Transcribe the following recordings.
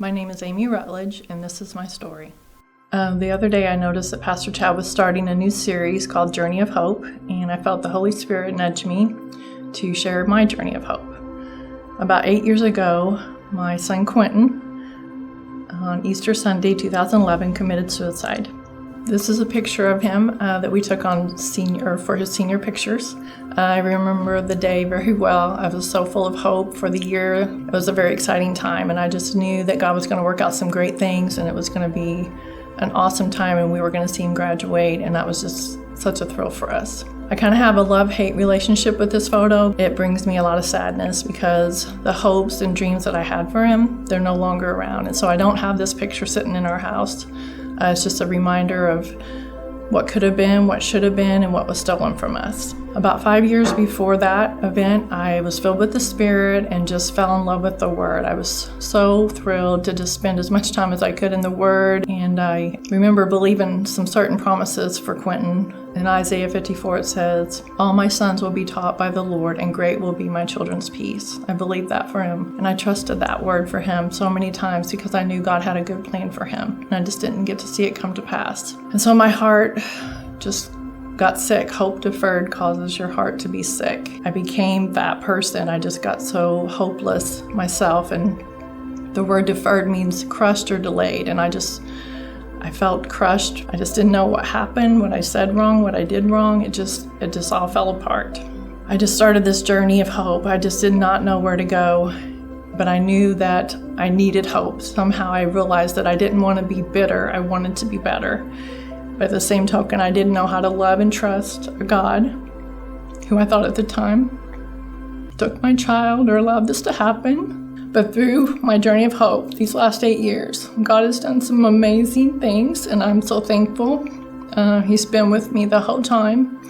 My name is Amy Rutledge, and this is my story. The other day I noticed that Pastor Chad was starting a new series called Journey of Hope, and I felt the Holy Spirit nudge me to share my journey of hope. About 8 years ago, my son Quentin, on Easter Sunday 2011, committed suicide. This is a picture of him that we took on for his senior pictures. I remember the day very well. I was so full of hope for the year. It was a very exciting time, and I just knew that God was going to work out some great things, and it was going to be an awesome time, and we were going to see him graduate, and that was just such a thrill for us. I kind of have a love-hate relationship with this photo. It brings me a lot of sadness because the hopes and dreams that I had for him, they're no longer around, and so I don't have this picture sitting in our house. It's just a reminder of what could have been, what should have been, and what was stolen from us. About 5 years before that event, I was filled with the Spirit and just fell in love with the Word. I was so thrilled to just spend as much time as I could in the Word, and I remember believing some certain promises for Quentin. In Isaiah 54 it says, "All my sons will be taught by the Lord, and great will be my children's peace." I believed that for him, and I trusted that word for him so many times because I knew God had a good plan for him, and I just didn't get to see it come to pass. And so my heart just got sick. Hope deferred causes your heart to be sick. I became that person. I just got so hopeless myself, and the word deferred means crushed or delayed, and I felt crushed. I just didn't know what happened, what I said wrong, what I did wrong. It just all fell apart. I just started this journey of hope. I just did not know where to go, but I knew that I needed hope. Somehow I realized that I didn't want to be bitter. I wanted to be better. But at the same token, I didn't know how to love and trust a God who I thought at the time took my child or allowed this to happen. But through my journey of hope, these last 8 years, God has done some amazing things, and I'm so thankful. He's been with me the whole time.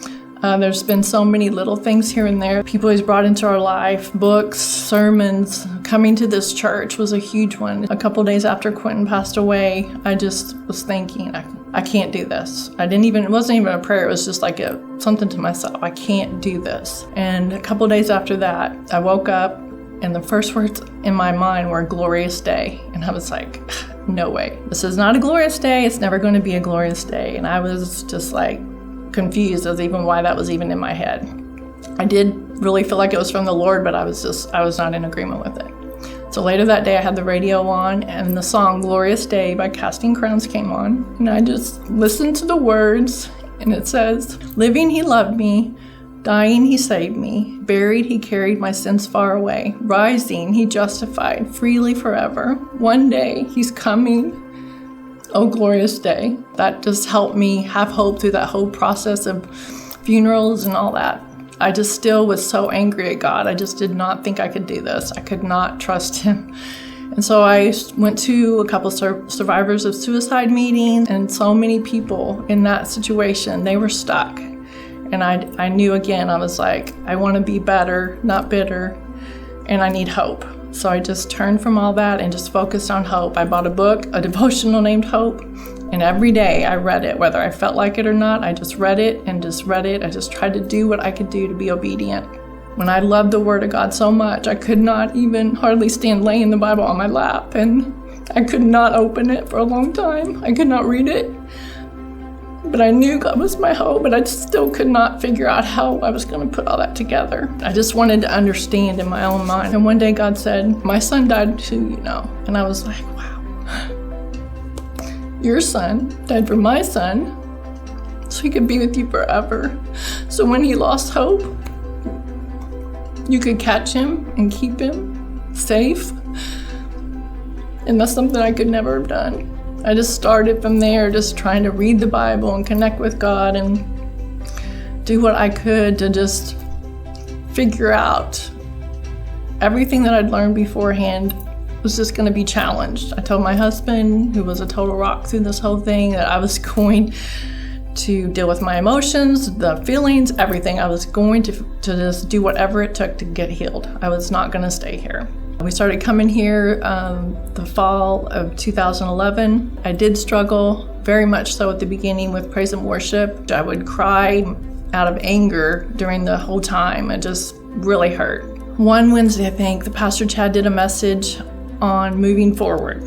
There's been so many little things here and there. People he's brought into our life, books, sermons. Coming to this church was a huge one. A couple days after Quentin passed away, I just was thinking, I can't do this. It wasn't even a prayer. It was just like something to myself. I can't do this. And a couple days after that, I woke up, and the first words in my mind were glorious day. And I was like, no way. This is not a glorious day. It's never going to be a glorious day. And I was just like confused as even why that was even in my head. I did really feel like it was from the Lord, but I was not in agreement with it. So later that day I had the radio on, and the song Glorious Day by Casting Crowns came on. And I just listened to the words, and it says, "Living he loved me, dying he saved me, buried he carried my sins far away, rising he justified freely forever. One day he's coming, oh glorious day." That just helped me have hope through that whole process of funerals and all that. I just still was so angry at God. I just did not think I could do this. I could not trust him. And so I went to a couple survivors of suicide meetings, and so many people in that situation, they were stuck. And I knew again, I was like, I want to be better, not bitter, and I need hope. So I just turned from all that and just focused on hope. I bought a book, a devotional named Hope, and every day I read it, whether I felt like it or not. I just read it and just read it. I just tried to do what I could do to be obedient. When I loved the Word of God so much, I could not even hardly stand laying the Bible on my lap, and I could not open it for a long time. I could not read it. But I knew God was my hope, but I still could not figure out how I was going to put all that together. I just wanted to understand in my own mind. And one day God said, "My son died too, you know." And I was like, wow. Your son died for my son so he could be with you forever. So when he lost hope, you could catch him and keep him safe. And that's something I could never have done. I just started from there, just trying to read the Bible and connect with God and do what I could to just figure out everything that I'd learned beforehand was just going to be challenged. I told my husband, who was a total rock through this whole thing, that I was going to deal with my emotions, the feelings, everything. I was going to just do whatever it took to get healed. I was not going to stay here. We started coming here the fall of 2011. I did struggle very much so at the beginning with praise and worship. I would cry out of anger during the whole time. It just really hurt. One Wednesday, I think, the Pastor Chad did a message on moving forward.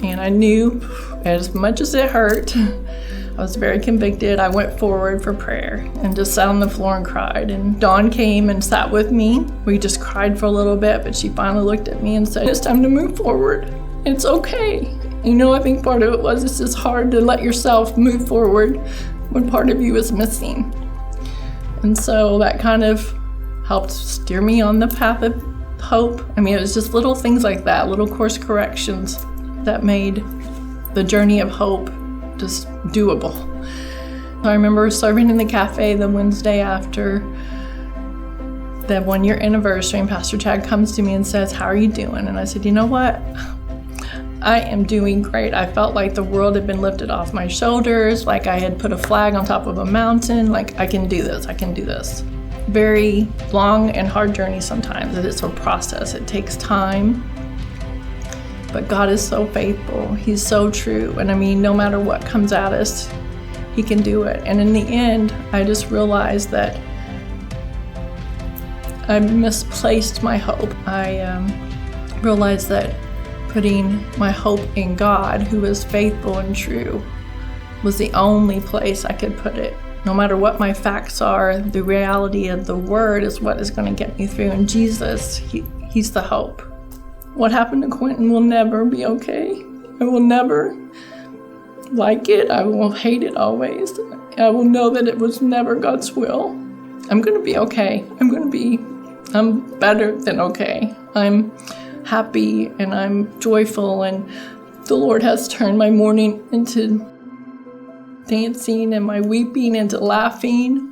And I knew, as much as it hurt, I was very convicted. I went forward for prayer and just sat on the floor and cried. And Dawn came and sat with me. We just cried for a little bit, but she finally looked at me and said, it's time to move forward. It's okay. I think part of it was it's just hard to let yourself move forward when part of you is missing. And so that kind of helped steer me on the path of hope. It was just little things like that, little course corrections that made the journey of hope just doable. I remember serving in the cafe the Wednesday after the 1-year anniversary, and Pastor Chad comes to me and says, how are you doing? And I said, you know what? I am doing great. I felt like the world had been lifted off my shoulders, like I had put a flag on top of a mountain, like I can do this, I can do this. Very long and hard journey sometimes. It's a process, it takes time. But God is so faithful. He's so true. And no matter what comes at us, He can do it. And in the end, I just realized that I misplaced my hope. I realized that putting my hope in God, who is faithful and true, was the only place I could put it. No matter what my facts are, the reality of the Word is what is going to get me through. And Jesus, He's the hope. What happened to Quentin will never be okay. I will never like it. I will hate it always. I will know that it was never God's will. I'm going to be okay. I'm better than okay. I'm happy and I'm joyful, and the Lord has turned my mourning into dancing and my weeping into laughing.